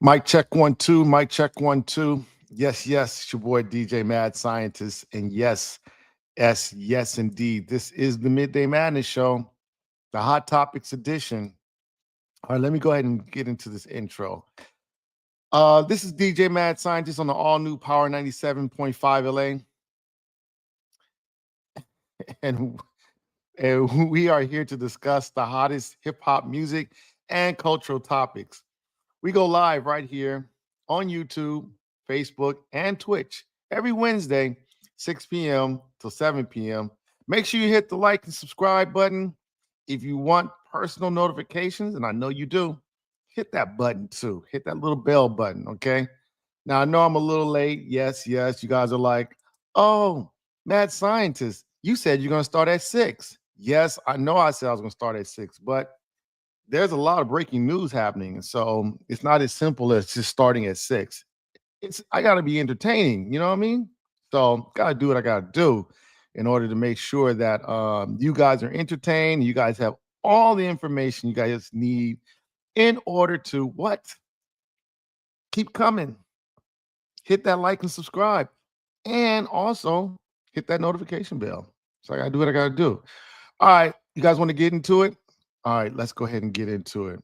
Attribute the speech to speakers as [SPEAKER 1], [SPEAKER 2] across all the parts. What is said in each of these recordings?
[SPEAKER 1] Mic check 1 2. Mic check 1 2. Yes, yes, it's your boy DJ Mad Scientist, and yes, indeed. This is the Midday Madness Show, the Hot Topics edition. All right, let me go ahead and get into this intro. This is DJ Mad Scientist on the all new Power 97.5 LA, and and we are here to discuss the hottest hip hop music and cultural topics. We go live right here on YouTube, Facebook, and Twitch every Wednesday, 6 p.m. till 7 p.m. Make sure you hit the like and subscribe button. If you want personal notifications, and I know you do, hit that button too. Hit that little bell button, okay? Now, I know I'm a little late. Yes, yes. You guys are like, oh, Mad Scientist, you said you're going to start at 6. Yes, I know I said I was going to start at 6, but there's a lot of breaking news happening. So it's not as simple as just starting at 6. I gotta be entertaining, you know what I mean? So gotta do what I gotta do in order to make sure that you guys are entertained. You guys have all the information you guys need in order to what? Keep coming. Hit that like and subscribe. And also hit that notification bell. So I gotta do what I gotta do. All right, you guys want to get into it? All right, let's go ahead and get into it.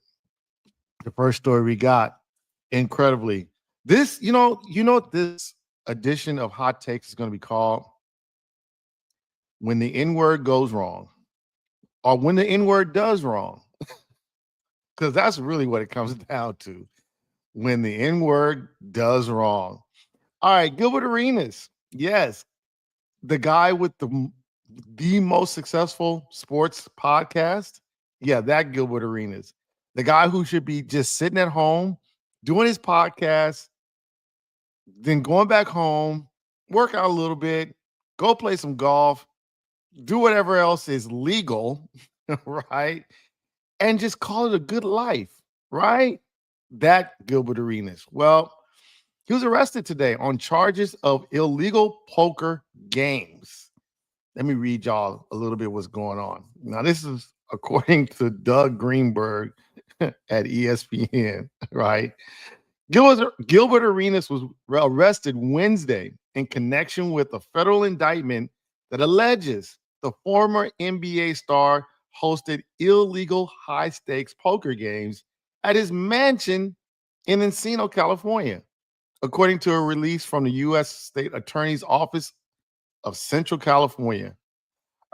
[SPEAKER 1] The first story we got, incredibly, this, what this edition of Hot Takes is going to be called? When the N word goes wrong, or when the N word does wrong, because that's really what it comes down to. When the N word does wrong. All right, Gilbert Arenas, yes, the guy with the most successful sports podcast. Yeah, that Gilbert Arenas, the guy who should be just sitting at home doing his podcast, then going back home, work out a little bit, go play some golf, do whatever else is legal, right? And just call it a good life, right? That Gilbert Arenas. Well, he was arrested today on charges of illegal poker games. Let me read y'all a little bit what's going on. Now, this is according to Doug Greenberg at ESPN, right? Gilbert Arenas was arrested Wednesday in connection with a federal indictment that alleges the former NBA star hosted illegal high stakes poker games at his mansion in Encino, California, according to a release from the U.S. State Attorney's Office of Central California.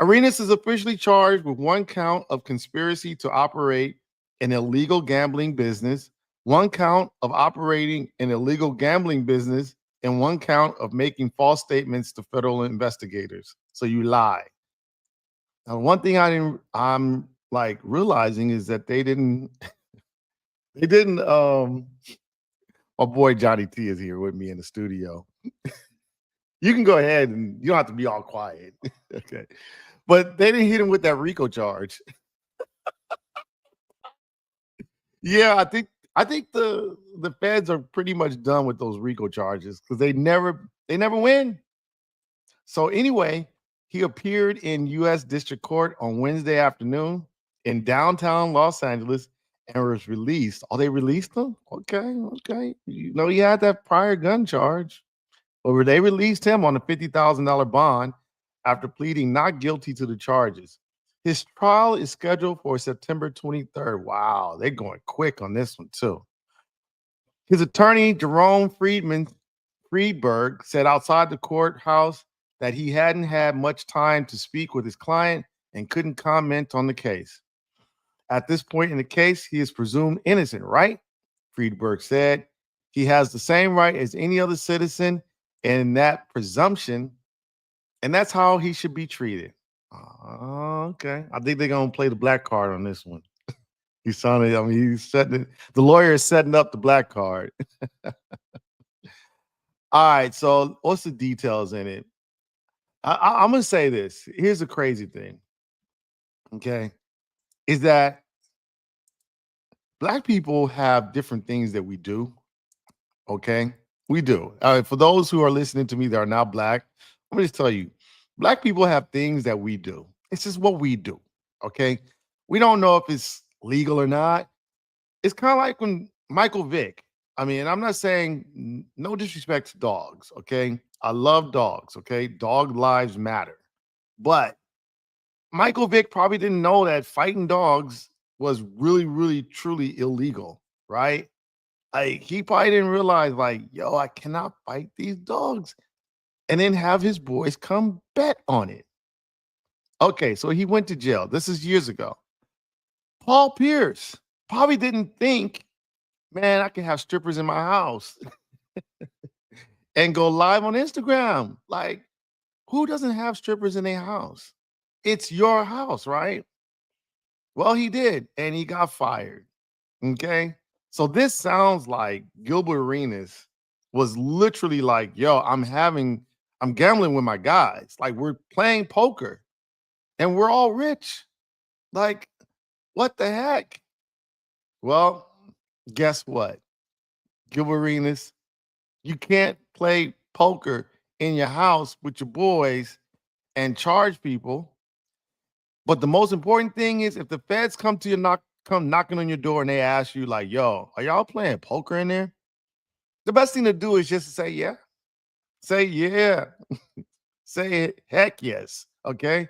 [SPEAKER 1] Arenas is officially charged with one count of conspiracy to operate an illegal gambling business, one count of operating an illegal gambling business, and one count of making false statements to federal investigators. So you lie. Now, one thing I'm like realizing is that they didn't my boy Johnny T is here with me in the studio. You can go ahead and you don't have to be all quiet. Okay. But they didn't hit him with that RICO charge. Yeah, I think the feds are pretty much done with those RICO charges because they never win. So anyway, he appeared in U.S. District Court on Wednesday afternoon in downtown Los Angeles and was released. Oh, they released him? Okay, okay. You know he had that prior gun charge. But they released him on a $50,000 bond after pleading not guilty to the charges. His trial is scheduled for September 23rd. Wow, they're going quick on this one too. His attorney, Jerome Friedberg, said outside the courthouse that he hadn't had much time to speak with his client and couldn't comment on the case. At this point in the case, he is presumed innocent, right? Friedberg said. He has the same right as any other citizen in that presumption, and that's how he should be treated. Oh, okay. I think they're gonna play the black card on this one. He's sounding, I mean, he's setting it, the lawyer is setting up the black card. All right, so what's the details in it? I'm gonna say this. Here's the crazy thing, okay, is that black people have different things that we do. Okay, we do. For those who are listening to me that are not black, let me just tell you, black people have things that we do. It's just what we do. Okay, we don't know if it's legal or not. It's kind of like when Michael Vick. I mean, I'm not saying no disrespect to dogs, okay? I love dogs, okay? Dog lives matter. But Michael Vick probably didn't know that fighting dogs was really, really, truly illegal, right? Like he probably didn't realize, like, yo, I cannot fight these dogs. And then have his boys come bet on it. Okay, so he went to jail. This is years ago. Paul Pierce probably didn't think, man, I can have strippers in my house and go live on Instagram. Like, who doesn't have strippers in their house? It's your house, right? Well, he did, and he got fired. Okay. So this sounds like Gilbert Arenas was literally like, yo, I'm gambling with my guys. Like, we're playing poker and we're all rich. Like, what the heck? Well, guess what? Gilbert Arenas, you can't play poker in your house with your boys and charge people. But the most important thing is if the feds come knocking on your door and they ask you, like, yo, are y'all playing poker in there? The best thing to do is just to say, yeah. Say yeah. Say it, heck yes. Okay.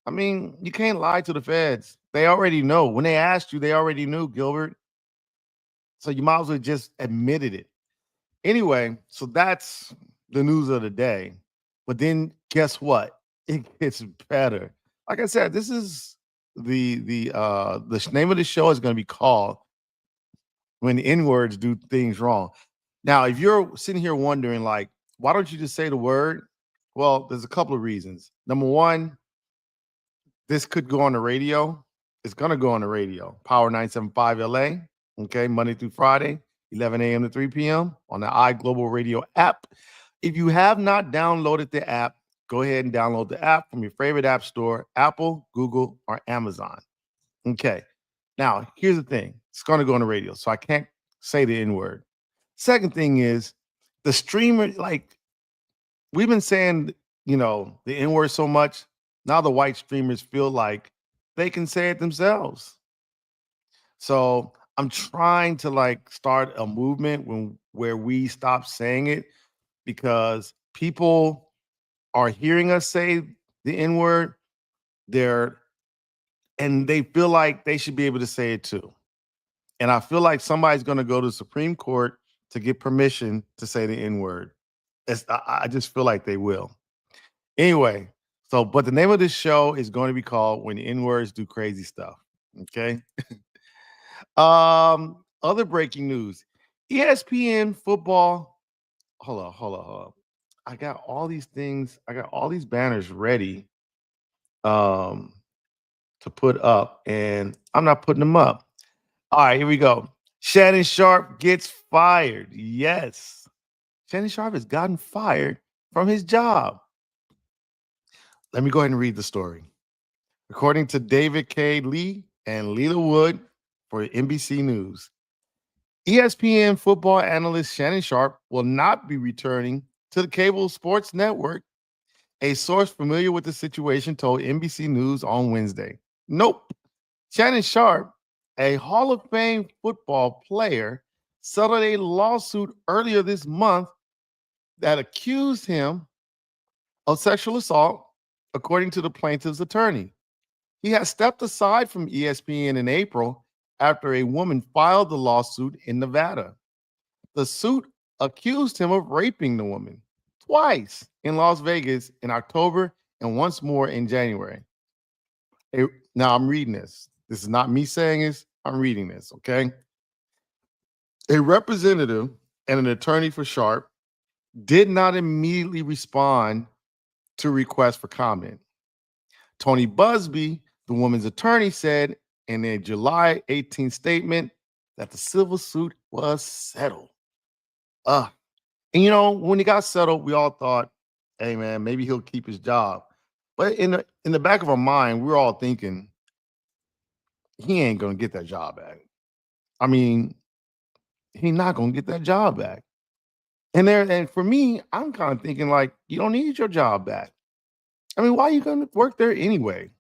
[SPEAKER 1] I mean, you can't lie to the feds. They already know. When they asked you, they already knew, Gilbert. So you might as well just admitted it. Anyway, so that's the news of the day. But then guess what? It gets better. Like I said, this is the name of the show is going to be called When N Words Do Things Wrong. Now, if you're sitting here wondering, like, why don't you just say the word? Well, there's a couple of reasons. Number one, this could go on the radio. It's going to go on the radio. Power 975 LA. Okay. Monday through Friday, 11 a.m. to 3 p.m. on the iGlobal Radio app. If you have not downloaded the app, go ahead and download the app from your favorite app store, Apple, Google, or Amazon. Okay. Now, here's the thing. It's going to go on the radio, so I can't say the N word. Second thing is the streamer, like we've been saying, the N word so much. Now the white streamers feel like they can say it themselves. So I'm trying to like start a movement where we stop saying it because people are hearing us say the N word. They're and they feel like they should be able to say it too. And I feel like somebody's going to go to the Supreme Court to get permission to say the N word. I just feel like they will. Anyway, but the name of this show is going to be called When N Words Do Crazy Stuff. Okay. Other breaking news: ESPN football. Hold on. I got all these things. I got all these banners ready um to put up, and I'm not putting them up. All right, here we go. Shannon Sharpe gets fired. Yes. Shannon Sharpe has gotten fired from his job. Let me go ahead and read the story. According to David K. Lee and Leela Wood for NBC News, ESPN football analyst Shannon Sharpe will not be returning to the cable sports network, a source familiar with the situation told NBC News on Wednesday. Nope. Shannon Sharpe, a Hall of Fame football player, settled a lawsuit earlier this month that accused him of sexual assault, according to the plaintiff's attorney. He has stepped aside from ESPN in April after a woman filed the lawsuit in Nevada. The suit accused him of raping the woman twice in Las Vegas in October and once more in January. Now I'm reading this. This is not me saying this. I'm reading this, okay? A representative and an attorney for Sharpe did not immediately respond to requests for comment. Tony Busby, the woman's attorney, said in a July 18th statement that the civil suit was settled. And when he got settled, we all thought, hey man, maybe he'll keep his job. But in the back of our mind, we're all thinking he ain't gonna get that job back. I mean, he's not gonna get that job back. And for me, I'm kind of thinking like, you don't need your job back. I mean, why are you gonna work there anyway?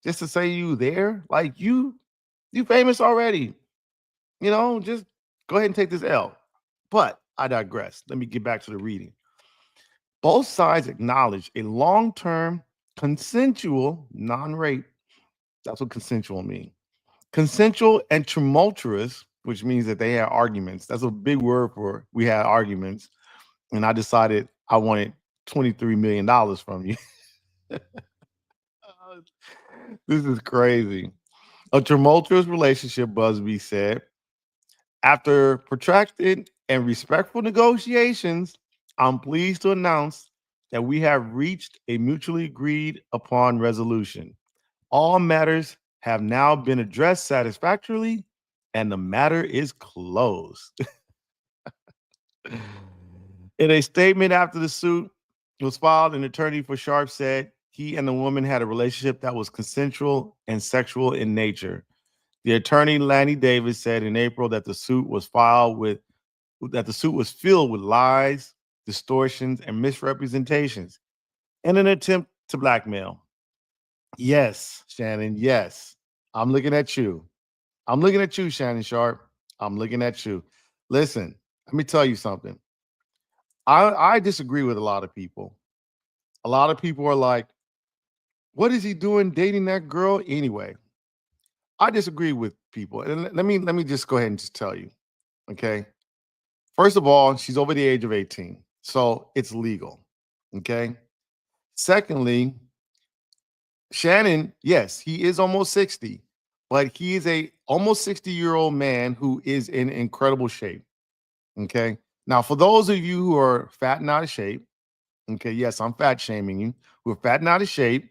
[SPEAKER 1] Just to say you there? Like you famous already. Just go ahead and take this L. But I digress. Let me get back to the reading. Both sides acknowledge a long term consensual non rape. That's what consensual means. Consensual and tumultuous, which means that they had arguments. That's a big word for we had arguments. And I decided I wanted $23 million from you. This is crazy. A tumultuous relationship, Busby said. After protracted and respectful negotiations, I'm pleased to announce that we have reached a mutually agreed upon resolution. All matters have now been addressed satisfactorily, and the matter is closed. In a statement after the suit was filed, an attorney for Sharpe said he and the woman had a relationship that was consensual and sexual in nature. The attorney Lanny Davis said in April that the suit was filled with lies, distortions, and misrepresentations in an attempt to blackmail. Yes, Shannon, yes. I'm looking at you. I'm looking at you, Shannon Sharpe. I'm looking at you. Listen, let me tell you something. I disagree with a lot of people. A lot of people are like, what is he doing dating that girl anyway? I disagree with people. And let me just go ahead and just tell you. Okay. First of all, she's over the age of 18. So it's legal. Okay. Secondly, Shannon, yes, he is almost 60, but he is a almost 60-year-old man who is in incredible shape. Okay. Now, for those of you who are fat and out of shape, okay, yes, I'm fat shaming you, who are fat and out of shape,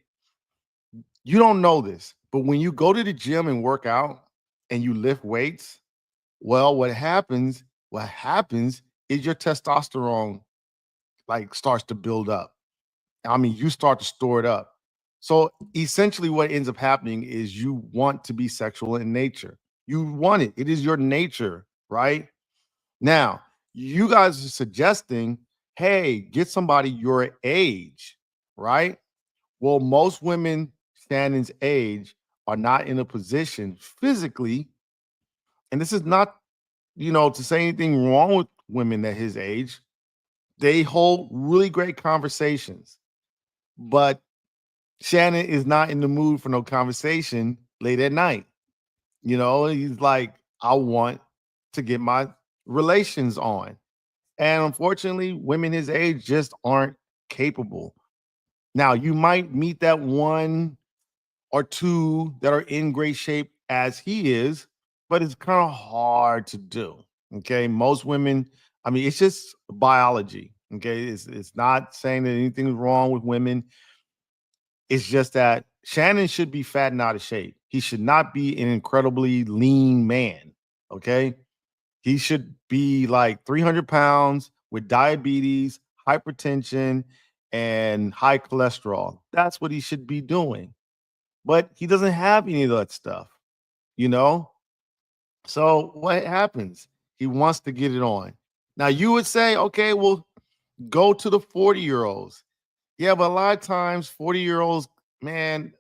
[SPEAKER 1] you don't know this, but when you go to the gym and work out and you lift weights, well, what happens is your testosterone like starts to build up. I mean, you start to store it up. So essentially, what ends up happening is you want to be sexual in nature. You want it. It is your nature, right? Now, you guys are suggesting, hey, get somebody your age, right? Well, most women Shannon's age are not in a position physically, and this is not, to say anything wrong with women at his age. They hold really great conversations, but Shannon is not in the mood for no conversation late at night. He's like, I want to get my relations on. And unfortunately, women his age just aren't capable. Now, you might meet that one or two that are in great shape as he is, but it's kind of hard to do. Okay. Most women, I mean, it's just biology. Okay. It's not saying that anything is wrong with women. It's just that Shannon should be fat and out of shape. He should not be an incredibly lean man. Okay. He should be like 300 pounds with diabetes, hypertension, and high cholesterol. That's what he should be doing. But he doesn't have any of that stuff, you know? So what happens? He wants to get it on. Now you would say, okay, well, go to the 40-year-olds. Yeah, but a lot of times 40-year-olds, man,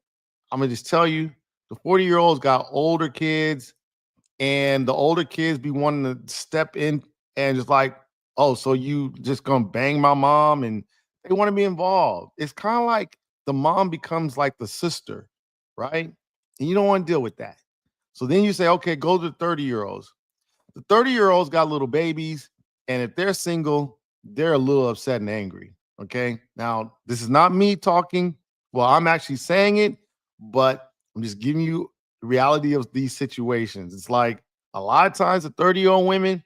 [SPEAKER 1] I'm gonna just tell you, the 40-year-olds got older kids, and the older kids be wanting to step in and just like, oh, so you just gonna bang my mom, and they want to be involved. It's kind of like the mom becomes like the sister, right? And you don't want to deal with that. So then you say, okay, go to the 30-year-olds. The 30-year-olds got little babies, and if they're single, they're a little upset and angry. Okay. Now, this is not me talking. Well, I'm actually saying it, but I'm just giving you the reality of these situations. It's like a lot of times the 30-year-old women,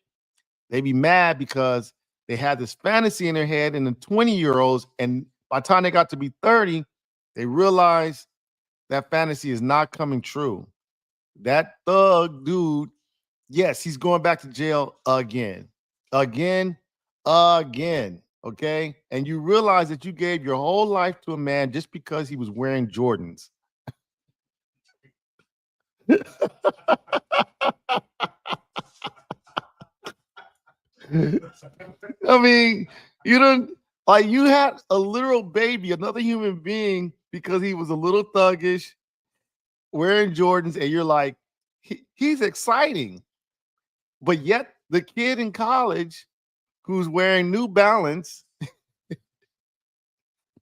[SPEAKER 1] they be mad because they had this fantasy in their head, and the 20-year-olds, and by the time they got to be 30, they realize that fantasy is not coming true. That thug dude, yes, he's going back to jail again, again, again. Okay. And you realize that you gave your whole life to a man just because he was wearing Jordans. I mean, you don't like you had a literal baby, another human being, because he was a little thuggish, wearing Jordans, and you're like, he's exciting. But yet the kid in college who's wearing New Balance.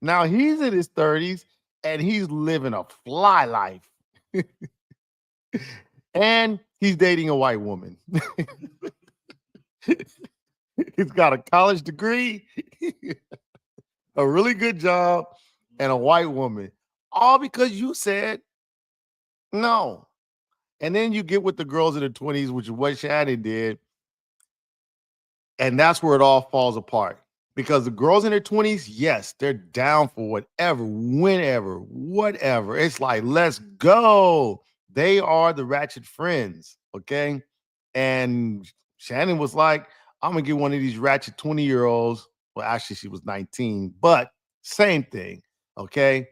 [SPEAKER 1] Now he's in his 30s and he's living a fly life. And he's dating a white woman. He's got a college degree, a really good job, and a white woman. All because you said no. And then you get with the girls in the 20s, which is what Shannon did. And that's where it all falls apart. Because the girls in their 20s, yes, they're down for whatever, whenever, whatever. It's like, let's go. They are the ratchet friends. Okay. And Shannon was like, I'm gonna get one of these ratchet 20-year-olds. Well, actually, she was 19, but same thing. Okay.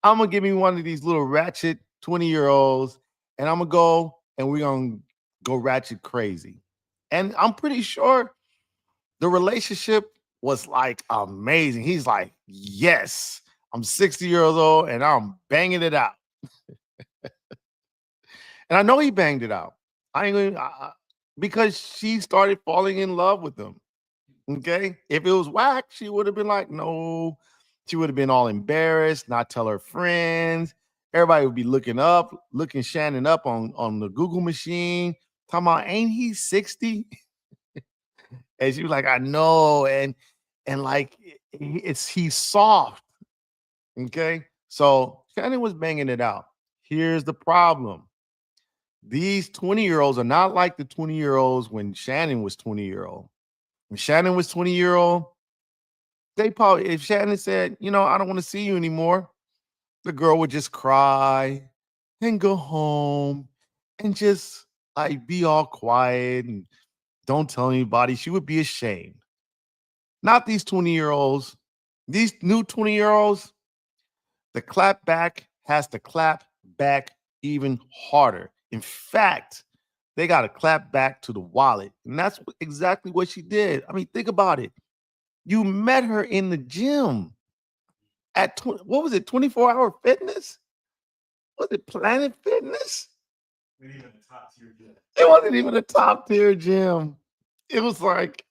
[SPEAKER 1] I'm gonna give me one of these little ratchet 20-year-olds, and I'm gonna go and we're gonna go ratchet crazy. And I'm pretty sure the relationship was like amazing. He's like, yes, I'm 60 years old and I'm banging it out. And I know he banged it out. I ain't gonna because she started falling in love with him. Okay. If it was whack, she would have been like, no. She would have been all embarrassed, not tell her friends. Everybody would be looking Shannon up on the Google machine, talking about, ain't he 60? And she was like, I know. And like he's soft. Okay. So Shannon was banging it out. Here's the problem. These 20-year-olds are not like the 20-year-olds when Shannon was 20-year-old. When Shannon was 20-year-old, they probably, if Shannon said, I don't want to see you anymore, the girl would just cry and go home and just like be all quiet and don't tell anybody. She would be ashamed. Not these 20-year-olds. These new 20-year-olds, the clap back has to clap back even harder. In fact, they got to clap back to the wallet. And that's exactly what she did. I mean, think about it. You met her in the gym at what was it, 24-hour fitness? Was it Planet Fitness? It wasn't even a top tier gym. It was like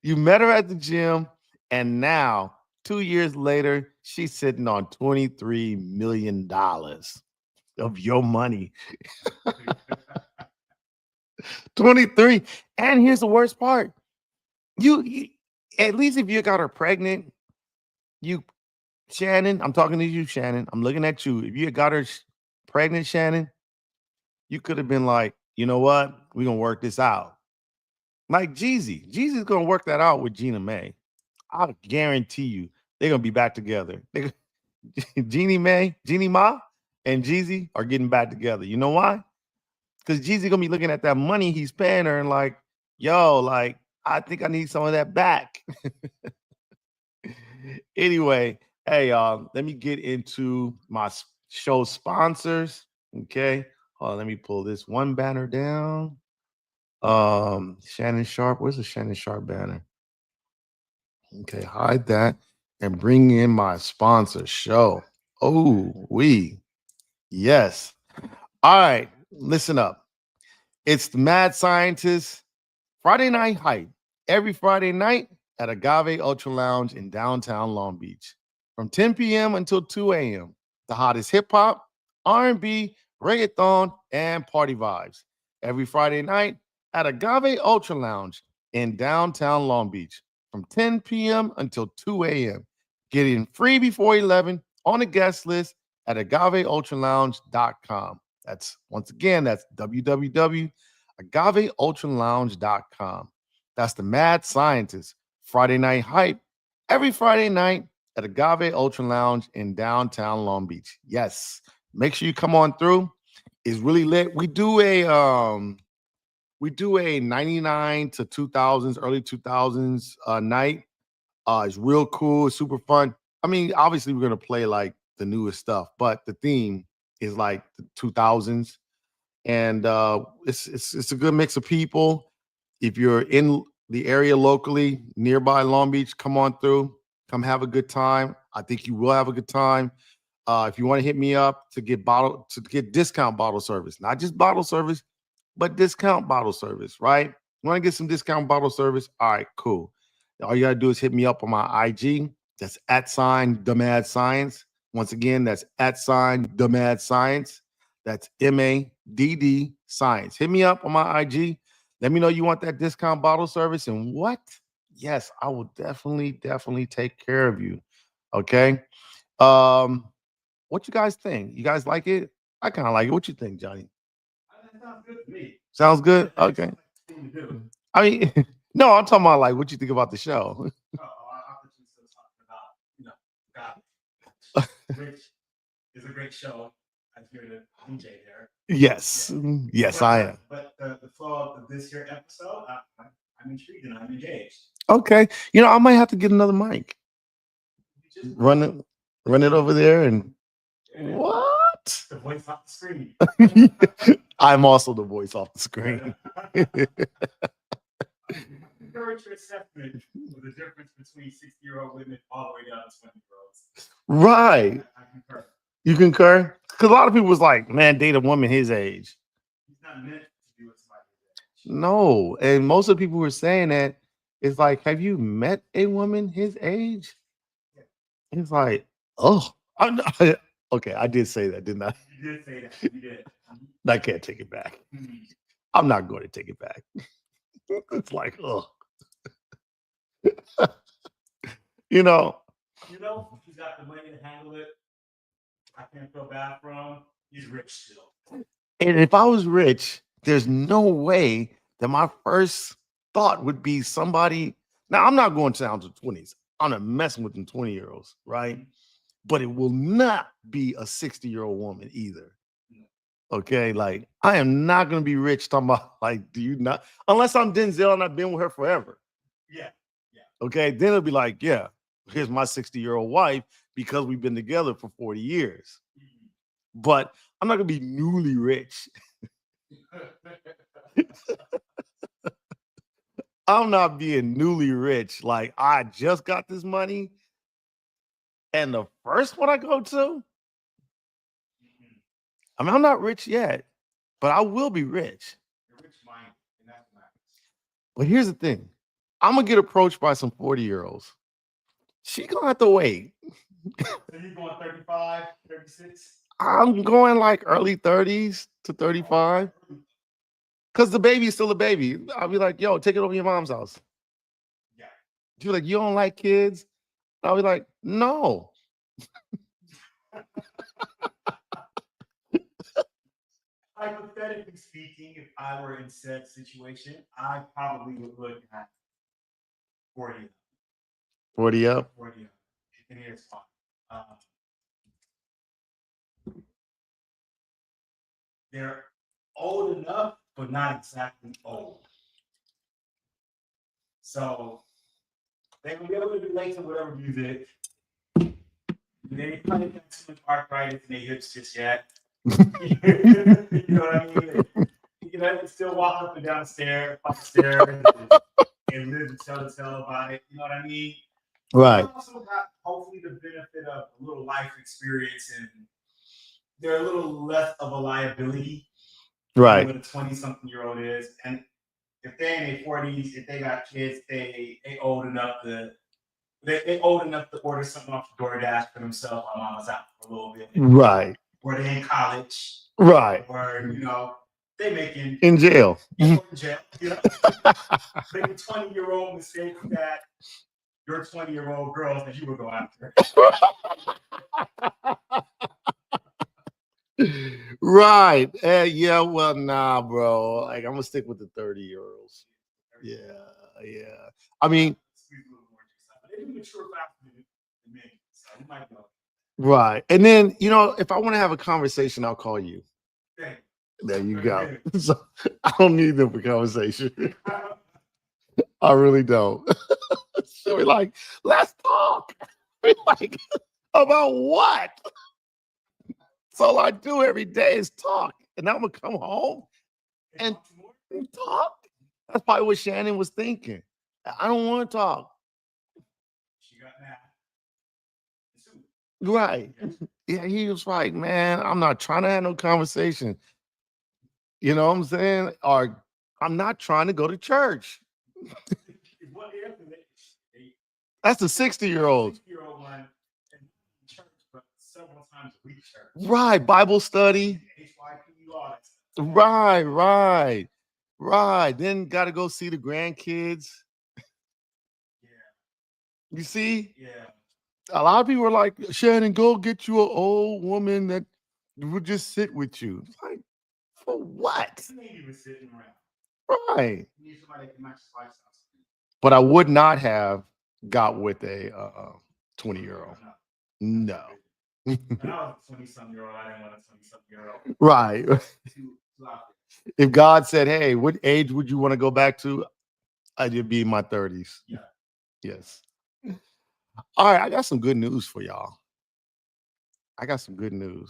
[SPEAKER 1] you met her at the gym, and now 2 years later, she's sitting on $23 million of your money. 23. And here's the worst part. You at least if you got her pregnant, you Shannon, I'm talking to you, Shannon. I'm looking at you. If you got her pregnant, Shannon, you could have been like, you know what? We're gonna work this out. Like Jeezy. Jeezy's gonna work that out with Gina May. I'll guarantee you they're gonna be back together. Jeannie Ma, and Jeezy are getting back together. You know why? Because Jeezy gonna be looking at that money he's paying her and like, yo, like, I think I need some of that back. Anyway, hey, let me get into my show sponsors. Okay. Let me pull this one banner down. Shannon Sharpe. Where's the Shannon Sharpe banner? Okay, hide that and bring in my sponsor show. Oh, yes. All right, listen up. It's the Mad Scientist Friday Night Hype every Friday night at Agave Ultra Lounge in downtown Long Beach from 10 p.m. until 2 a.m. The hottest hip hop, R&B, reggaeton, and party vibes every Friday night at Agave Ultra Lounge in downtown Long Beach from 10 p.m. until 2 a.m. Get in free before 11 on the guest list at agaveultralounge.com. That's once again, that's www.agaveultralounge.com. That's the Mad Scientist Friday Night Hype every Friday night at Agave Ultra Lounge in downtown Long Beach. Yes, make sure you come on through. It's really lit. We do a 99 to 2000s, early 2000s night. It's real cool. It's super fun. I mean, obviously we're gonna play like the newest stuff, but the theme is like the 2000s, and it's a good mix of people. If you're in the area locally, nearby Long Beach, come on through. Come have a good time. I think you will have a good time. If you want to hit me up to get discount bottle service, not just bottle service, but discount bottle service, right? You want to get some discount bottle service? All right, cool. All you gotta do is hit me up on my IG. That's at sign the mad science. Once again, that's at sign the mad science. That's MADD science. Hit me up on my IG. Let me know you want that discount bottle service and what? Yes, I will definitely take care of you. Okay. Um, what you guys think? You guys like it? I kind of like it. What you think, Johnny? That sounds good to me. Sounds good? Okay. I mean, no, I'm talking about like what you think about the show. Oh, I thought you were still talking about, you know, God, which is a great show. I'm here to DJ there. Yes, yes, I am. But the flow of this here episode, I'm intrigued and I'm engaged. Okay, I might have to get another mic. Run it, run it over there, and what? The voice off the screen. I'm also the voice off the screen. Encourage your assessment of the difference between 60-year-old women all the way down to 20-year-olds. Right. I concur. You concur? Because a lot of people was like, man, date a woman his age. He's not meant to be with somebody his age. No. And most of the people who are saying that, it's like, have you met a woman his age? Yeah. It's like, oh, okay, I did say that, didn't I? You did say that. You did. I can't take it back. I'm not going to take it back. It's like, oh. You know, he's got the money to handle it. I can't feel bad for him. He's rich still. And if I was rich, there's no way that my first thought would be somebody. Now, I'm not going down to 20s. I'm not messing with them 20-year-olds, right? But it will not be a 60-year-old woman either. Okay, like I am not gonna be rich talking about like, do you not? Unless I'm Denzel and I've been with her forever. Yeah. Okay, then it'll be like, yeah, here's my 60-year-old wife because we've been together for 40 years. But I'm not gonna be newly rich. I'm not being newly rich. Like I just got this money, and the first one I go to, I mean, I'm not rich yet, but I will be rich. You're rich minded, and that's nice. But here's the thing: I'm gonna get approached by some 40-year-olds. She gonna have to wait. So you going 35, 36? I'm going like early 30s to 35. Because the baby's still a baby. I'll be like, yo, take it over to your mom's house. Yeah. She's like, you don't like kids? I'll be like, no. Hypothetically speaking, if I were in said situation, I probably would look at 40 up. 40 up? 40 up. And here's fine. They're old enough, but not exactly old. So they will be able to relate to whatever music. They probably got too much arthritis in their hips just yet. You know what I mean? They can still walk up and down the stairs, and live and tell about it. You know what I mean? Right. They also got hopefully the benefit of a little life experience, and they're a little less of a liability. Right. What a 20-something-year-old is, and if they're in their 40s, if they got kids, they old enough to. They old enough to order something off the DoorDash for themselves while mama's out for a little bit. Right. Or they in college. Right. Or, they making in jail. In jail. Making 20-year-old mistakes that your 20-year-old girls that you would go after. Right. Yeah, well, nah, bro. Like I'm gonna stick with the 30-year-olds. Yeah. I mean, right. And then, if I want to have a conversation, I'll call you. There you go. So I don't need them for conversation. I really don't. So we're like, let's talk. We're like, about what? That's all I do every day is talk. And I'm gonna come home and talk. That's probably what Shannon was thinking. I don't want to talk. She got mad. Right. Yeah, he was like, man, I'm not trying to have no conversation. You know what I'm saying? Or I'm not trying to go to church. That's the 60-year-old. Right, Bible study. Right, right, right. Then got to go see the grandkids. You see, a lot of people are like, Shannon, go get you an old woman that would just sit with you. It's like, for what? Right. But I would not have got with a 20-year-old. No. Right. If God said, hey, what age would you want to go back to? I'd be in my 30s. Yes. All right, I got some good news for y'all. I got some good news.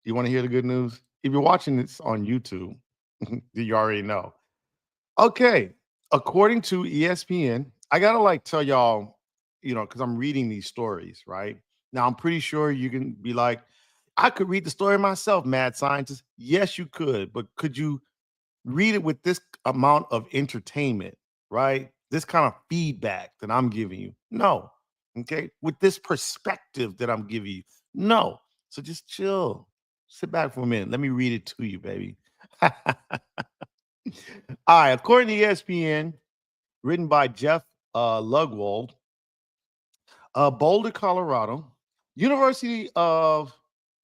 [SPEAKER 1] You want to hear the good news? If you're watching this on YouTube, you already know. Okay. According to ESPN, I gotta like tell y'all, because I'm reading these stories, right? Now I'm pretty sure you can be like, I could read the story myself, mad scientist. Yes, you could, but could you read it with this amount of entertainment, right? This kind of feedback that I'm giving you. No. Okay. With this perspective that I'm giving you. No. So just chill. Sit back for a minute. Let me read it to you, baby. All right. According to ESPN, written by Jeff Lugwold, Boulder, Colorado, University of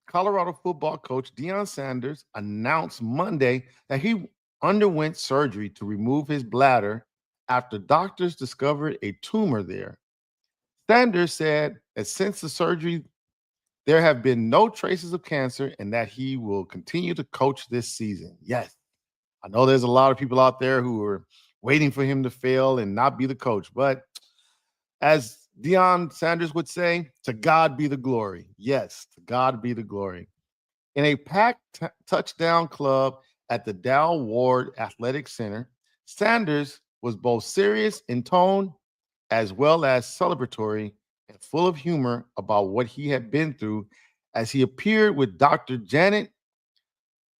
[SPEAKER 1] Colorado football coach Deion Sanders announced Monday that he underwent surgery to remove his bladder after doctors discovered a tumor there. Sanders said that since the surgery, there have been no traces of cancer and that he will continue to coach this season. Yes, I know there's a lot of people out there who are waiting for him to fail and not be the coach, but as Deion Sanders would say, to God be the glory. Yes, to God be the glory. In a packed touchdown club at the Dow Ward Athletic Center, Sanders was both serious in tone as well as celebratory and full of humor about what he had been through as he appeared with Dr. Janet.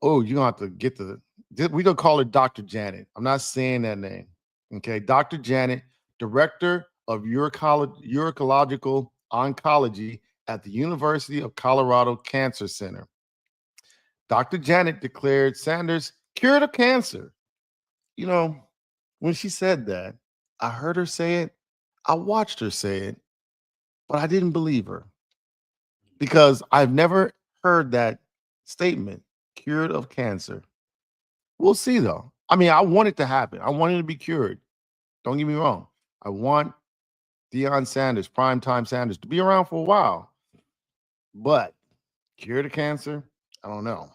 [SPEAKER 1] Oh, you're going to have to get the, we're going to call her Dr. Janet. I'm not saying that name. Okay. Dr. Janet, director of urological oncology at the University of Colorado Cancer Center. Dr. Janet declared Sanders cured of cancer. You know, when she said that, I heard her say it, I watched her say it, but I didn't believe her because I've never heard that statement, cured of cancer. We'll see though. I mean, I want it to happen. I want it to be cured. Don't get me wrong. I want Deion Sanders, primetime Sanders, to be around for a while. But cured of cancer, I don't know.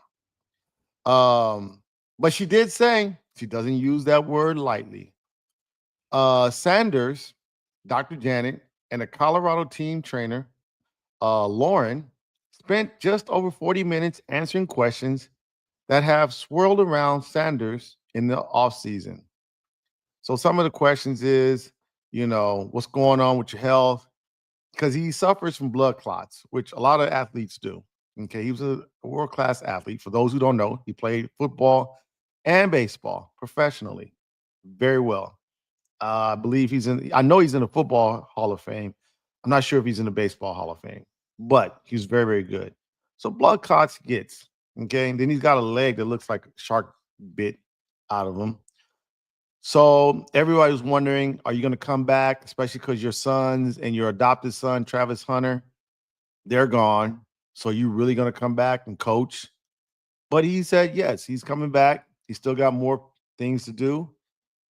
[SPEAKER 1] But she did say she doesn't use that word lightly. Sanders, Dr. Janet, and a Colorado team trainer, Lauren, spent just over 40 minutes answering questions that have swirled around Sanders in the offseason. So some of the questions is, what's going on with your health? Because he suffers from blood clots, which a lot of athletes do. Okay, he was a world-class athlete. For those who don't know, he played football and baseball professionally very well. I believe I know he's in the football Hall of Fame. I'm not sure if he's in the baseball Hall of Fame, but he's very, very good. So blood clots gets, okay. And then he's got a leg that looks like a shark bit out of him. So everybody was wondering, are you going to come back? Especially because your sons and your adopted son, Travis Hunter, they're gone. So you really going to come back and coach? But he said, yes, he's coming back. He's still got more things to do.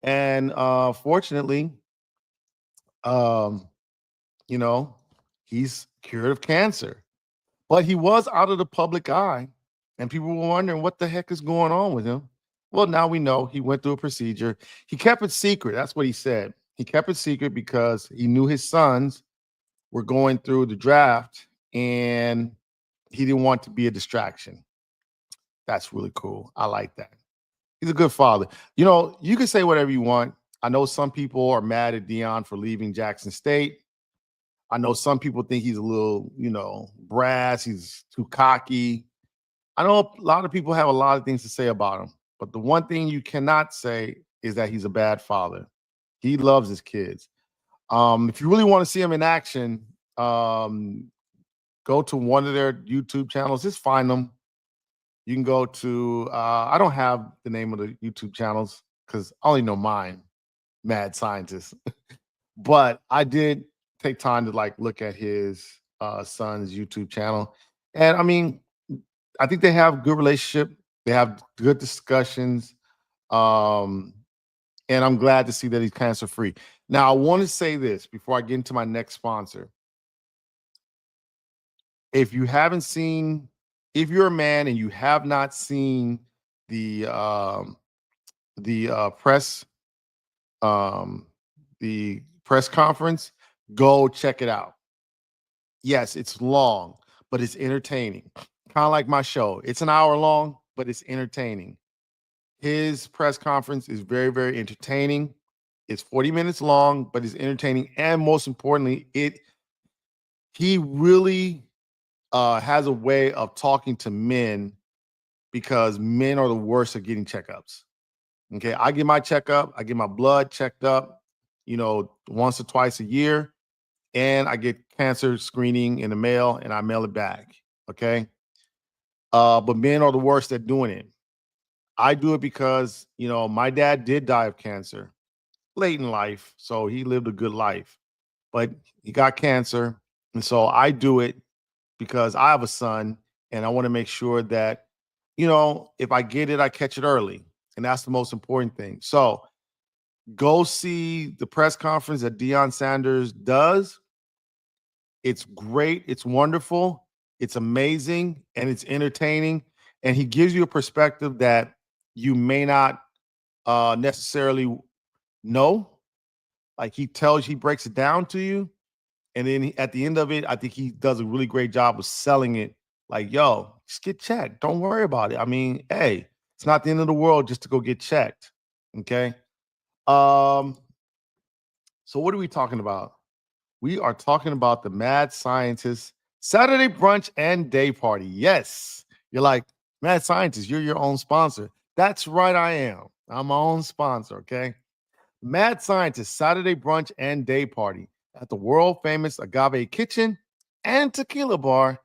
[SPEAKER 1] And fortunately, um, you know, he's cured of cancer. But he was out of the public eye. And people were wondering what the heck is going on with him. Well, now we know he went through a procedure. He kept it secret. That's what he said. He kept it secret because he knew his sons were going through the draft and he didn't want to be a distraction. That's really cool. I like that. He's a good father. You can say whatever you want. I know some people are mad at Deion for leaving Jackson State. I know some people think he's a little, brass. He's too cocky. I know a lot of people have a lot of things to say about him, but the one thing you cannot say is that he's a bad father. He loves his kids. If you really want to see him in action, um, go to one of their YouTube channels. Just find them. You can go to. I don't have the name of the YouTube channels because I only know mine, Mad Scientist. But I did take time to like look at his son's YouTube channel, and I mean, I think they have good relationship. They have good discussions, um, and I'm glad to see that he's cancer free. Now, I want to say this before I get into my next sponsor. If you haven't seen, if you're a man and you have not seen the press um, the press conference, go check it out. Yes, it's long, but it's entertaining. Kind of like my show. It's an hour long, but it's entertaining. His press conference is very, very entertaining. It's 40 minutes long, but it's entertaining. And most importantly, it he really has a way of talking to men because men are the worst at getting checkups. Okay. I get my checkup, I get my blood checked up, once or twice a year, and I get cancer screening in the mail and I mail it back. Okay. But men are the worst at doing it. I do it because, my dad did die of cancer late in life. So he lived a good life, but he got cancer. And so I do it because I have a son and I want to make sure that, if I get it, I catch it early. And that's the most important thing. So go see the press conference that Deion Sanders does. It's great. It's wonderful. It's amazing and it's entertaining. And he gives you a perspective that you may not necessarily know. Like he breaks it down to you. And then at the end of it, I think he does a really great job of selling it. Like, yo, just get checked. Don't worry about it. I mean, hey, it's not the end of the world just to go get checked. Okay. Um, so what are we talking about? We are talking about the Mad Scientist Saturday brunch and day party. Yes. You're like, Mad Scientist, you're your own sponsor. That's right, I am. I'm my own sponsor. Okay. Mad Scientist Saturday brunch and day party at the world famous Agave Kitchen and Tequila Bar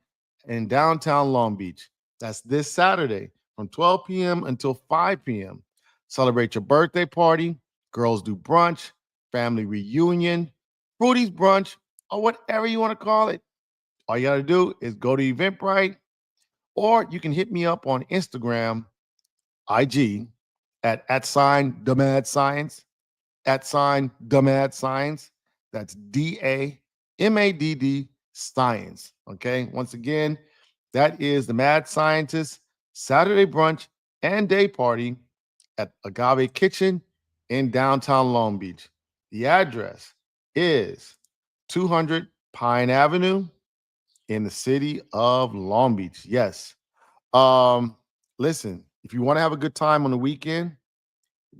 [SPEAKER 1] in downtown Long Beach. That's this Saturday from 12 p.m. until 5 p.m. Celebrate your birthday party, girls do brunch, family reunion, Fruities brunch, or whatever you want to call it. All you got to do is go to Eventbrite, or you can hit me up on Instagram, IG, at sign the Mad Science at sign Dumad Science. That's DAMADD Science. Okay. Once again, that is the Mad Scientist Saturday brunch and day party at Agave Kitchen in downtown Long Beach. The address is 200 Pine Avenue in the city of Long Beach. Yes. Um, Listen, if you want to have a good time on the weekend,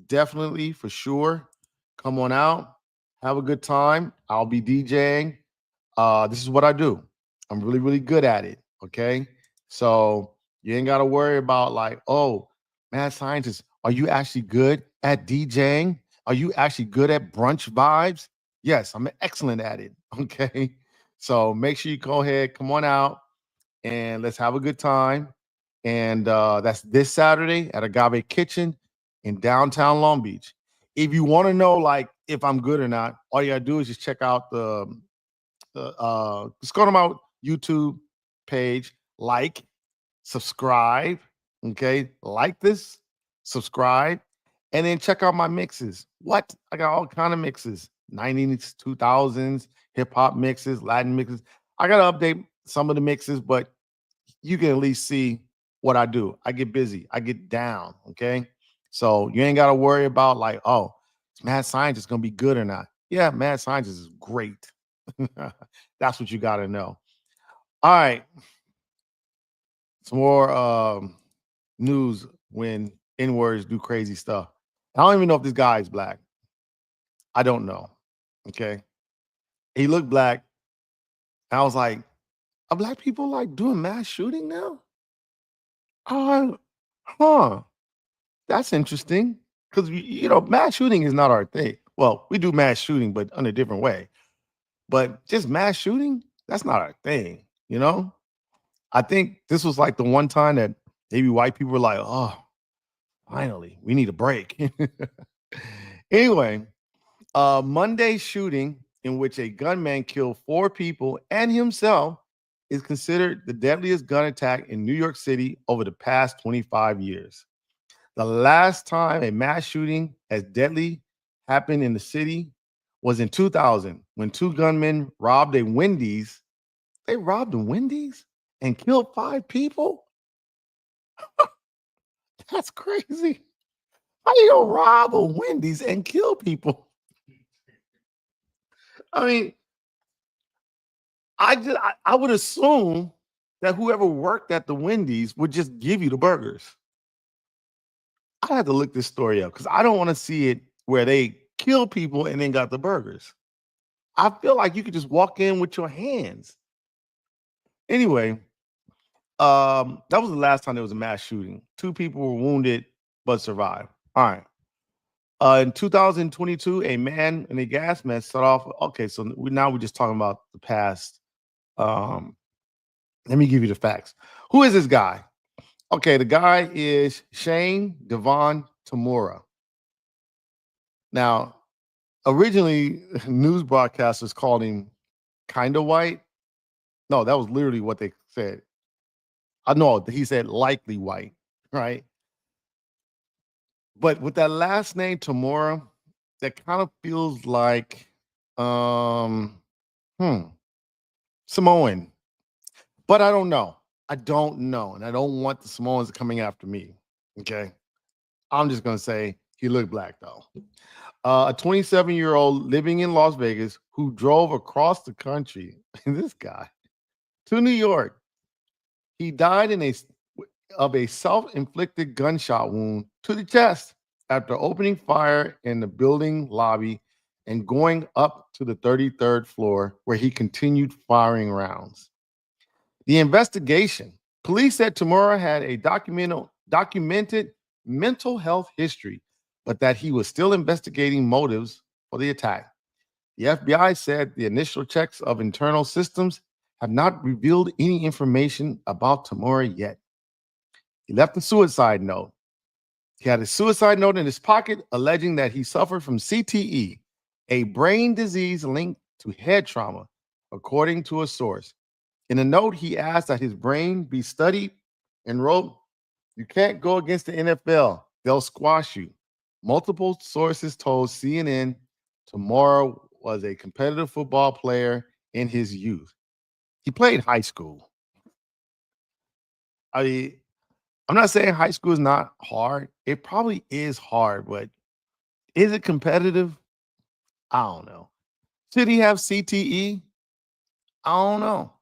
[SPEAKER 1] definitely for sure. Come on out, have a good time. I'll be DJing. This is what I do. I'm really, really good at it. Okay. So you ain't got to worry about like, oh, mad scientist, are you actually good at DJing? Are you actually good at brunch vibes? Yes, I'm excellent at it. Okay. So make sure you go ahead, come on out and let's have a good time. And that's this Saturday at Agave Kitchen in downtown Long Beach. If you want to know, like, if I'm good or not, all you gotta do is just check out just go to my YouTube page, like, subscribe, okay, like this, subscribe, and then check out my mixes. What? I got all kind of mixes, 90s, 2000s, hip hop mixes, Latin mixes. I gotta update some of the mixes, but you can at least see what I do. I get busy. I get down. Okay. So you ain't got to worry about like, oh, is mad scientist gonna be good or not? Yeah, mad scientist is great. That's what you got to know. All right. Some more news when N-words do crazy stuff. I don't even know if this guy is black. I don't know. Okay. He looked black. And I was like, are black people like doing mass shooting now? Uh, huh. That's interesting because mass shooting is not our thing. Well, we do mass shooting, but in a different way. But just mass shooting, that's not our thing, you know? I think this was like the one time that maybe white people were like, oh, finally, we need a break. Anyway, Monday shooting in which a gunman killed four people and himself is considered the deadliest gun attack in New York City over the past 25 years. The last time a mass shooting as deadly happened in the city was in 2000 when two gunmen robbed a Wendy's. They robbed a Wendy's and killed five people? That's crazy. How you gonna rob a Wendy's and kill people? I mean, I would assume that whoever worked at the Wendy's would just give you the burgers. I had to look this story up because I don't want to see it where they kill people and then got the burgers. I feel like you could just walk in with your hands. Anyway, that was the last time there was a mass shooting. Two people were wounded but survived. All right. In 2022, a man in a gas mask set off. Okay, so now we're just talking about the past. Um, Let me give you the facts. Who is this guy? Okay, the guy is Shane Devon Tamura. Now, originally, news broadcasters called him kind of white. No, that was literally what they said. I know he said likely white, right? But with that last name Tamura, that kind of feels like um hmm, Samoan. But I don't know. I don't know. And I don't want the Samoans coming after me. Okay. I'm just gonna say he looked black though. A 27-year-old living in Las Vegas who drove across the country, this guy, to New York. He died of a self-inflicted gunshot wound to the chest after opening fire in the building lobby and going up to the 33rd floor where he continued firing rounds. The investigation, police said Tamura had a documented mental health history, but that he was still investigating motives for the attack. The FBI said the initial checks of internal systems have not revealed any information about Tamura yet. He left a suicide note. He had a suicide note in his pocket alleging that he suffered from CTE, a brain disease linked to head trauma, according to a source. In a note, he asked that his brain be studied and wrote, "You can't go against the NFL. They'll squash you." Multiple sources told CNN Tamura was a competitive football player in his youth. He played high school. I mean, I'm not saying high school is not hard. It probably is hard, but is it competitive? I don't know. Should he have CTE? I don't know.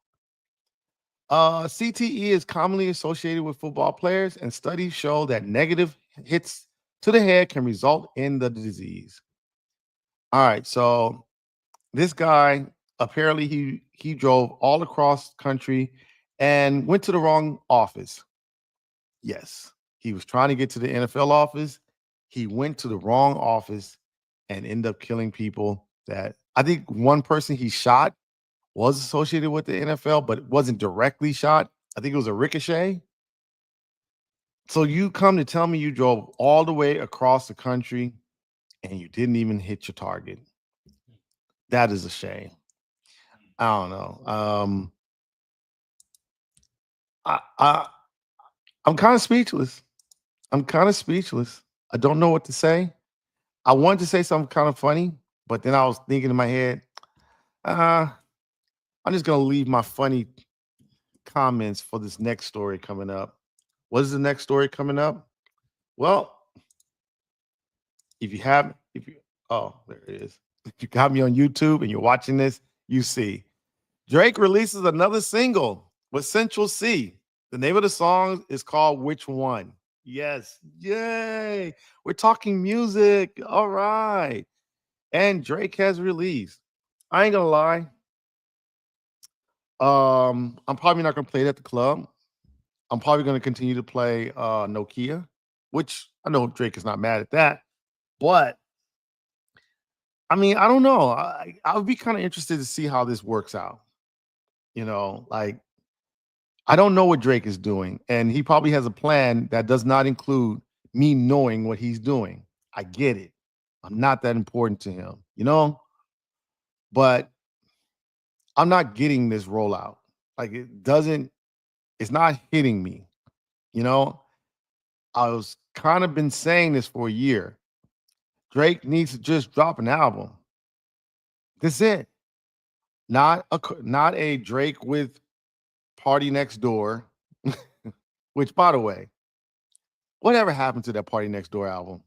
[SPEAKER 1] CTE is commonly associated with football players, and studies show that negative hits to the head can result in the disease. All right, so this guy apparently he drove all across country and went to the wrong office. Yes, he was trying to get to the NFL office. He went to the wrong office and ended up killing people. That I think one person he shot was associated with the NFL, but it wasn't directly shot. I think it was a ricochet. So you come to tell me you drove all the way across the country and you didn't even hit your target. That is a shame. I don't know. I I'm kind of speechless. I'm kind of speechless. I don't know what to say. I wanted to say something kind of funny, but then I was thinking in my head, uh, I'm just gonna leave my funny comments for this next story coming up. What is the next story coming up? Well, if you have, if you, oh, there it is. If you got me on YouTube and you're watching this, you see Drake releases another single with Central C. The name of the song is called Which One? Yes. Yay. We're talking music. All right. And Drake has released. I ain't gonna lie. I'm probably not gonna play it at the club. I'm probably gonna continue to play Nokia, which I know Drake is not mad at that, but I mean, I don't know. I would be kind of interested to see how this works out. Like I don't know what Drake is doing, and he probably has a plan that does not include me knowing what he's doing. I get it. I'm not that important to him, but I'm not getting this rollout. Like it's not hitting me, you know? I was kind of been saying this for a year. Drake needs to just drop an album. That's it. Not a Drake with Party Next Door, which by the way, whatever happened to that Party Next Door album?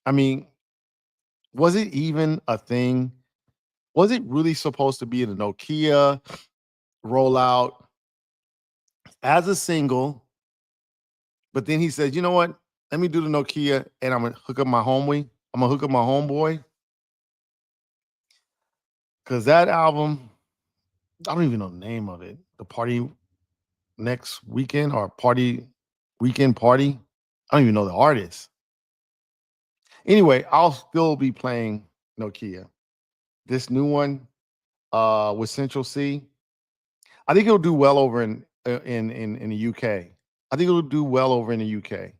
[SPEAKER 1] I mean, was it even a thing? Was it really supposed to be in a Nokia rollout as a single? But then he said, you know what? Let me do the Nokia and I'm gonna hook up my homie. I'm gonna hook up my homeboy. Cause that album, I don't even know the name of it. The Party Next Weekend or Party Weekend Party. I don't even know the artist. Anyway, I'll still be playing Nokia. This new one with Central C, I think it'll do well over in the UK. I think it'll do well over in the UK.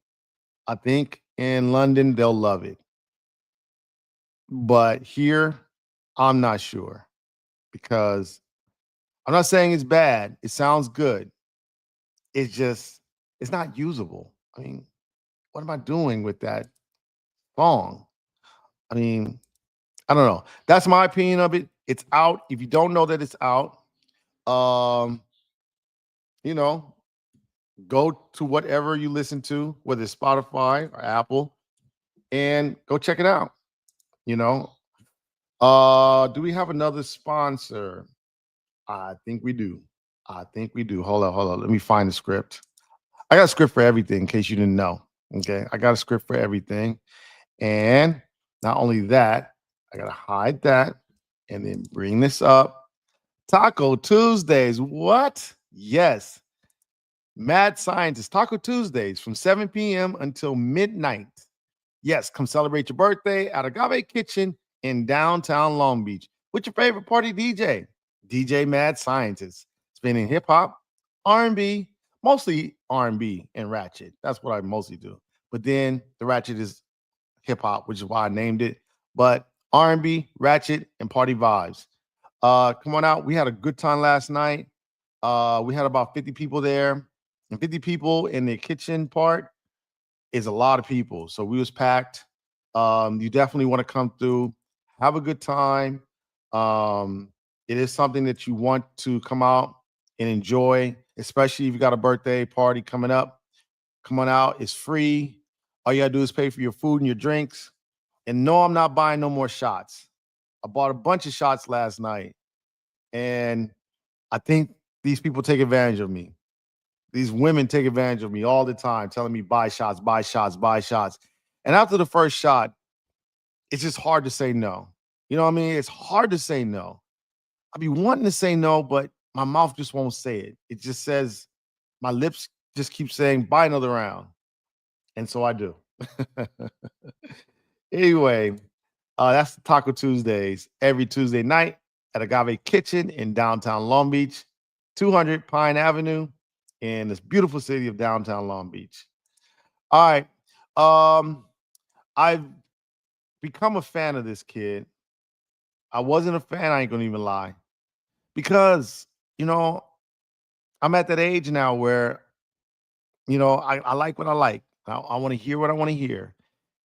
[SPEAKER 1] I think in London they'll love it, but here I'm not sure because I'm not saying it's bad. It sounds good. It's just it's not usable. I mean, what am I doing with that song? I mean, I don't know. That's my opinion of it. It's out. If you don't know that it's out, um, you know, go to whatever you listen to, whether it's Spotify or Apple, and go check it out. You know, do we have another sponsor? I think we do. I think we do. Hold on. Let me find the script. I got a script for everything in case you didn't know. Okay. I got a script for everything. And not only that, I got to hide that and then bring this up. Taco Tuesdays. What? Yes. Mad Scientist. Taco Tuesdays from 7 p.m. until midnight. Yes, come celebrate your birthday at Agave Kitchen in downtown Long Beach with your favorite party DJ, DJ Mad Scientist, spinning hip hop, R&B, mostly R&B and ratchet. That's what I mostly do. But then the ratchet is hip hop, which is why I named it. But R&B, ratchet, and party vibes. Come on out. We had a good time last night. We had about 50 people there, and 50 people in the kitchen part is a lot of people. So we was packed. You definitely want to come through, have a good time. It is something that you want to come out and enjoy, especially if you got a birthday party coming up. Come on out. It's free. All you gotta do is pay for your food and your drinks. And no, I'm not buying no more shots. I bought a bunch of shots last night, and I think these people take advantage of me. These women take advantage of me all the time, telling me buy shots, buy shots, buy shots. And after the first shot, it's just hard to say no. You know what I mean? It's hard to say no. I be wanting to say no, but my mouth just won't say it. It just says my lips just keep saying buy another round. And so I do. Anyway, that's the Taco Tuesdays every Tuesday night at Agave Kitchen in downtown Long Beach, 200 Pine Avenue in this beautiful city of downtown Long Beach. All right. I've become a fan of this kid. I wasn't a fan, I ain't gonna even lie. Because, you know, I'm at that age now where, I like what I like. I want to hear what I want to hear.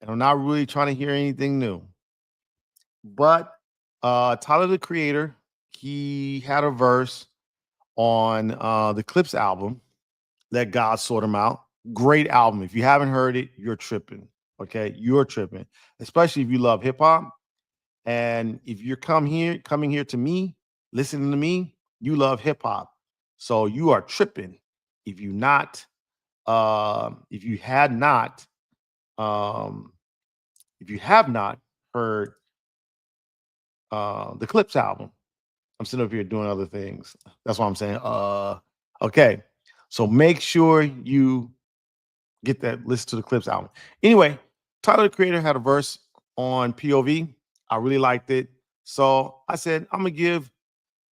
[SPEAKER 1] And I'm not really trying to hear anything new. But Tyler the Creator, he had a verse on the Clips album, Let God Sort Him Out. Great album. If you haven't heard it, you're tripping. Okay, you're tripping, especially if you love hip hop. And if you're coming here to me, listening to me, you love hip hop. So you are tripping if you not, if you had not, um, if you have not heard the Clips album. I'm sitting up here doing other things. That's why I'm saying, okay. So make sure you listen to the Clips album. Anyway, Tyler the Creator had a verse on POV. I really liked it. So I said, I'm gonna give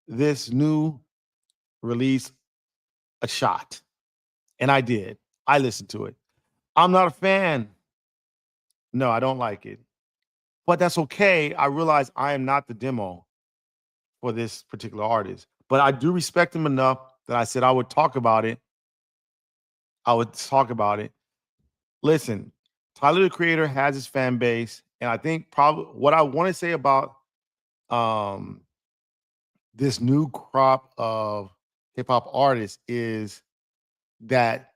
[SPEAKER 1] this new release a shot. And I did. I listened to it. I'm not a fan. No, I don't like it. But that's okay. I realize I am not the demo for this particular artist. But I do respect him enough that I said I would talk about it. I would talk about it. Listen, Tyler the Creator has his fan base, and I think probably what I want to say about um this new crop of hip hop artists is that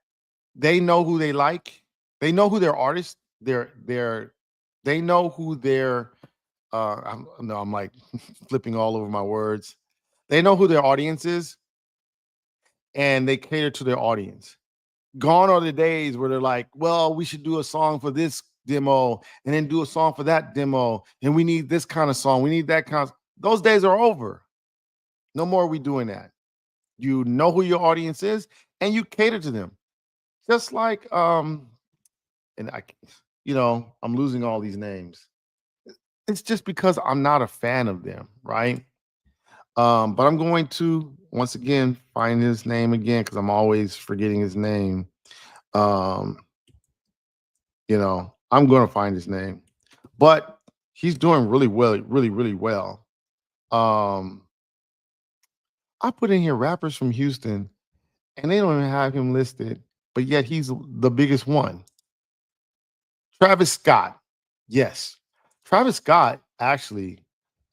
[SPEAKER 1] they know who they like. They know who their artists. They know who their no, I'm like flipping all over my words. They know who their audience is, and they cater to their audience. Gone are the days where they're like, well, we should do a song for this demo and then do a song for that demo. And we need this kind of song. We need that kind of those days are over. No more are we doing that. You know who your audience is and you cater to them. Just like and I I'm losing all these names. It's just because I'm not a fan of them, right? But I'm going to once again find his name again because I'm always forgetting his name. Um, I'm going to find his name, but he's doing really well, really, really well. Um, I put in here rappers from Houston, and they don't even have him listed, but yet he's the biggest one. Travis Scott, yes, Travis Scott actually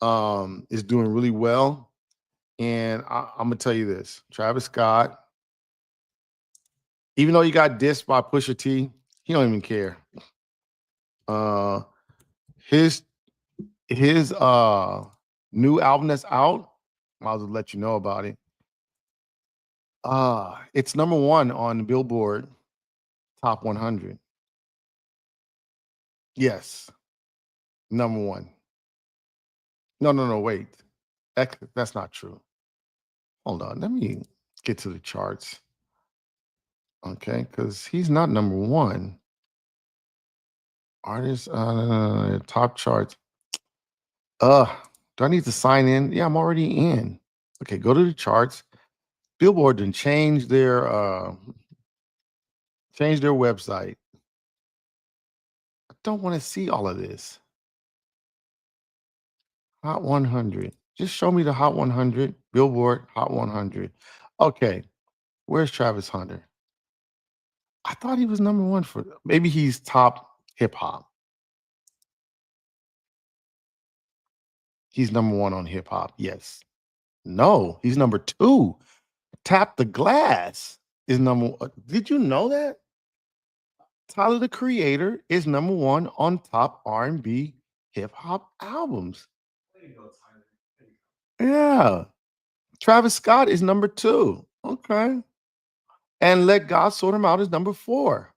[SPEAKER 1] is doing really well, and I'm gonna tell you this: Travis Scott, even though he got dissed by Pusha T, he don't even care. Uh, his his new album that's out, I'll just let you know about it. It's number one on the Billboard Top 100. Yes, number one. No, no, no. Wait, that's not true. Hold on. Let me get to the charts. Okay, because he's not number one. Artist top charts. Uh, do I need to sign in? Yeah, I'm already in. Okay, go to the charts. Billboard didn't change their website. I don't want to see all of this. Hot 100. Just show me the Hot 100. Billboard Hot 100. Okay, where's Travis Hunter? I thought he was number one for. Maybe he's top hip hop. He's number one on hip hop. Yes. No, he's number two. Tap the Glass is number. Did you know that? Tyler the Creator is number one on top R&B hip hop albums. Yeah. Travis Scott is number two. Okay. And Let God Sort Him Out is number four.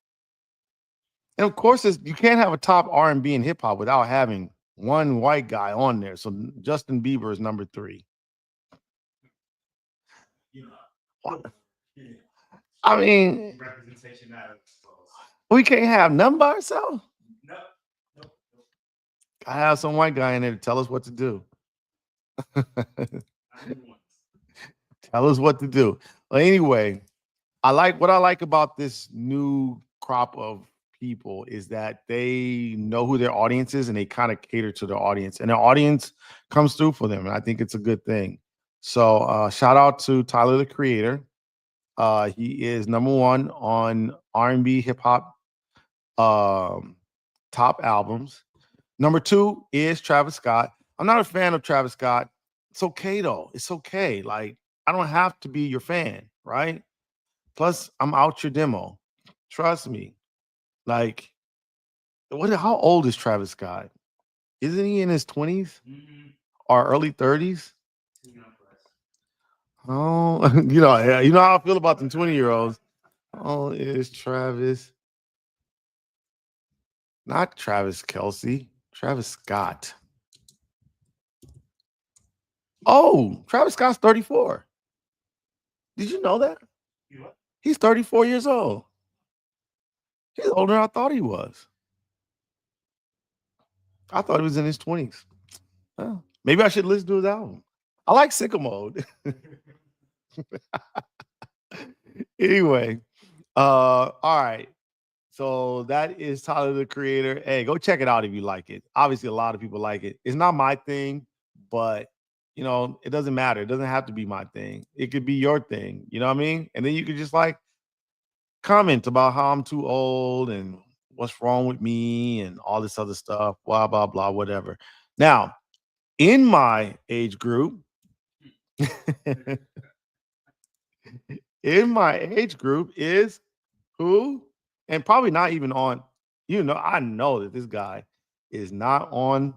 [SPEAKER 1] And of course, you can't have a top R&B and hip hop without having one white guy on there. So Justin Bieber is number three. I mean, we can't have none by ourselves. I have some white guy in there to tell us what to do. Tell us what to do. Well, anyway, what I like about this new crop of people is that they know who their audience is and they kind of cater to their audience, and their audience comes through for them. And I think it's a good thing. So shout out to Tyler the Creator. He is number one on R&B hip hop top albums. Number two is Travis Scott. I'm not a fan of Travis Scott. It's okay though. It's okay. Like I don't have to be your fan, right? Plus, I'm out your demo. Trust me. Like, how old is Travis Scott? Isn't he in his 20s or early 30s? Oh, you know how I feel about them 20-year-olds. Oh, is Travis, not Travis Kelsey, Travis Scott. Oh, Travis Scott's 34. Did you know that? He's 34 years old. He's older than I thought he was. I thought he was in his 20s. Maybe I should listen to his album. I like Sicko Mode. Anyway, all right. So that is Tyler the Creator. Hey, go check it out if you like it. Obviously, a lot of people like it. It's not my thing, but it doesn't matter. It doesn't have to be my thing. It could be your thing. You know what I mean? And then you could just like comment about how I'm too old and what's wrong with me and all this other stuff, blah, blah, blah, whatever. Now, in my age group, in my age group is who? And probably not even on, I know that this guy is not on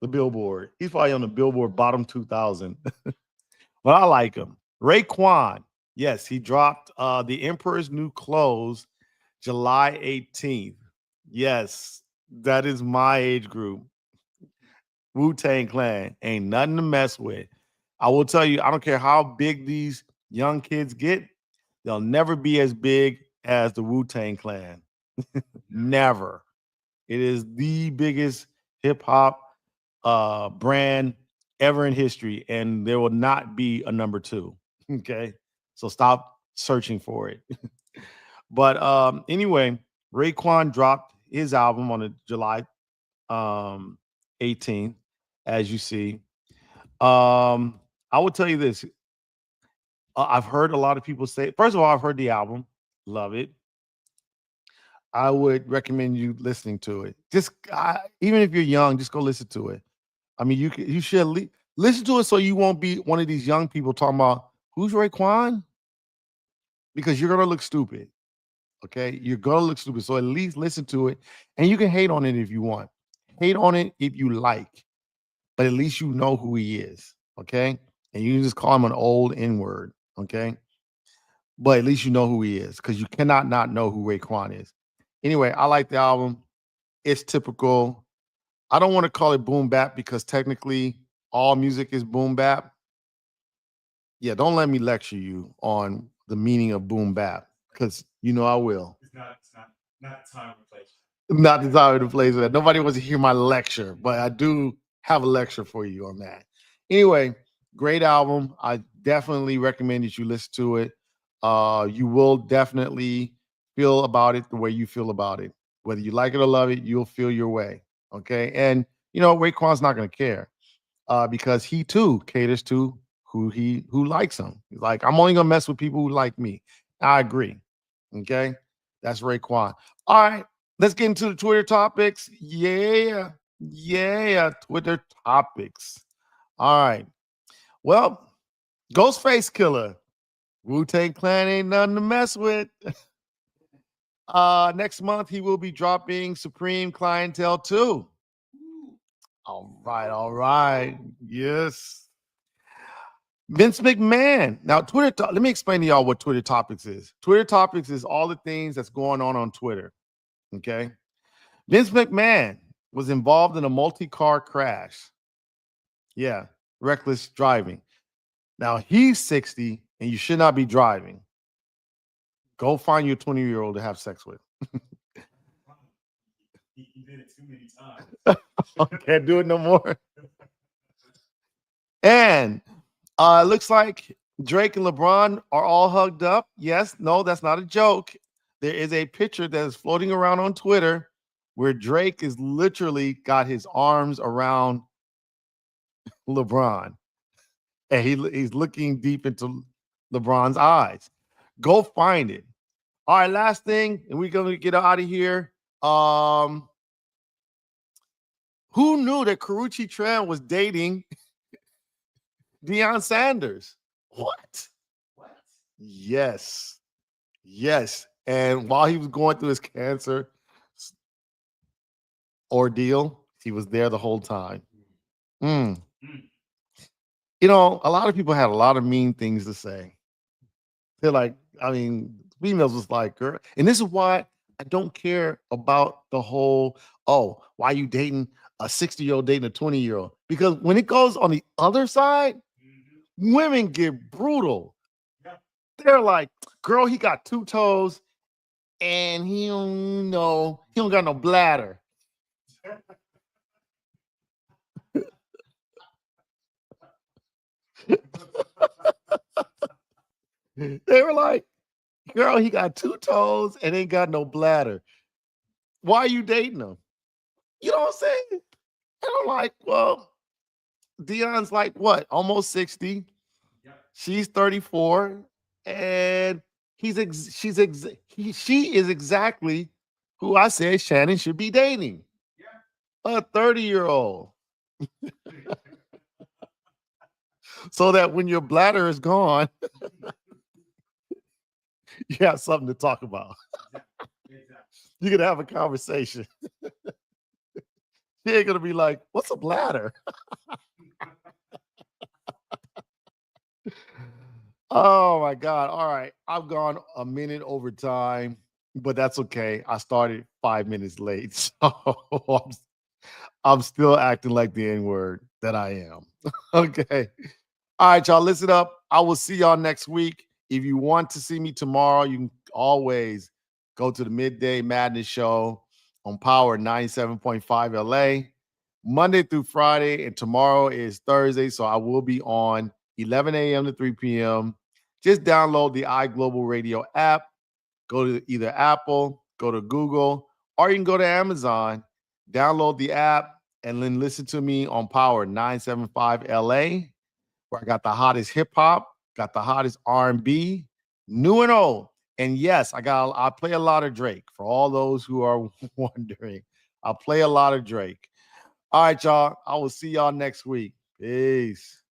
[SPEAKER 1] the Billboard. He's probably on the Billboard bottom 2000, but I like him. Raekwon. Yes, he dropped The Emperor's New Clothes July 18th. Yes, that is my age group. Wu-Tang Clan ain't nothing to mess with. I will tell you, I don't care how big these young kids get, they'll never be as big as the Wu-Tang Clan. Never. It is the biggest hip hop brand ever in history, and there will not be a number two. Okay. So stop searching for it. But anyway, Raekwon dropped his album on the July 18th, as you see. I will tell you this. I've heard a lot of people say, first of all, I've heard the album, love it. I would recommend you listening to it. Just even if you're young, just go listen to it. I mean, you should listen to it so you won't be one of these young people talking about who's Raekwon, because you're gonna look stupid. Okay, you're gonna look stupid. So at least listen to it, and you can hate on it if you want. Hate on it if you like, but at least you know who he is. Okay, and you can just call him an old N word. Okay, but at least you know who he is because you cannot not know who Raekwon is. Anyway, I like the album. It's typical. I don't want to call it boom bap because technically all music is boom bap. Yeah, don't let me lecture you on the meaning of boom bap because I will.
[SPEAKER 2] Not time replacement.
[SPEAKER 1] Not the time to place that. Nobody wants to hear my lecture, but I do have a lecture for you on that. Anyway, great album. I definitely recommend that you listen to it. You will definitely feel about it the way you feel about it. Whether you like it or love it, you'll feel your way. Okay. And Raekwon's not gonna care because he too caters to who likes him. He's like, I'm only gonna mess with people who like me. I agree. Okay. That's Raekwon. All right. Let's get into the Twitter topics. Yeah. Yeah. Twitter topics. All right. Well, Ghostface Killer. Wu-Tang Clan ain't nothing to mess with. Next month he will be dropping Supreme Clientele 2. All right, all right. Yes. Vince McMahon. Now, let me explain to y'all what Twitter Topics is. Twitter Topics is all the things that's going on Twitter. Okay. Vince McMahon was involved in a multi-car crash. Yeah, reckless driving. Now he's 60 and you should not be driving. Go find your 20-year-old to have sex with.
[SPEAKER 2] He did it too many times.
[SPEAKER 1] Can't do it no more. And it looks like Drake and LeBron are all hugged up. Yes, no, that's not a joke. There is a picture that is floating around on Twitter where Drake is literally got his arms around LeBron. And he's looking deep into LeBron's eyes. Go find it. All right, last thing, and we're gonna get out of here. Who knew that Karuchi Tran was dating Deion Sanders? What? Yes. Yes. And while he was going through his cancer ordeal, he was there the whole time. Mm. A lot of people had a lot of mean things to say. They're like, females was like, girl, and this is why I don't care about the whole, why you dating a 60-year-old dating a 20-year-old? Because when it goes on the other side, women get brutal.
[SPEAKER 2] Yeah.
[SPEAKER 1] They're like, girl, he got two toes and he don't got no bladder. They were like, girl, he got two toes and ain't got no bladder. Why are you dating him? You know what I'm saying? And I'm like, well, Dion's like what, almost 60.
[SPEAKER 2] Yep.
[SPEAKER 1] She's 34, and she is exactly who I said Shannon should be dating.
[SPEAKER 2] Yeah.
[SPEAKER 1] A 30-year-old. So that when your bladder is gone, you have something to talk about.
[SPEAKER 2] Exactly.
[SPEAKER 1] You can have a conversation. She ain't gonna be like, what's a bladder? Oh my God. All right. I've gone a minute over time, but that's okay. I started 5 minutes late. So I'm still acting like the N-word that I am. Okay. All right, y'all. Listen up. I will see y'all next week. If you want to see me tomorrow, you can always go to the Midday Madness Show on Power 97.5 LA, Monday through Friday, and tomorrow is Thursday. So I will be on 11 a.m. to 3 p.m. Just download the iGlobal Radio app. Go to either Apple, go to Google, or you can go to Amazon, download the app, and then listen to me on Power 975 LA, where I got the hottest hip hop, got the hottest R&B, new and old. And yes, I play a lot of Drake for all those who are wondering. I play a lot of Drake. All right, y'all. I will see y'all next week. Peace.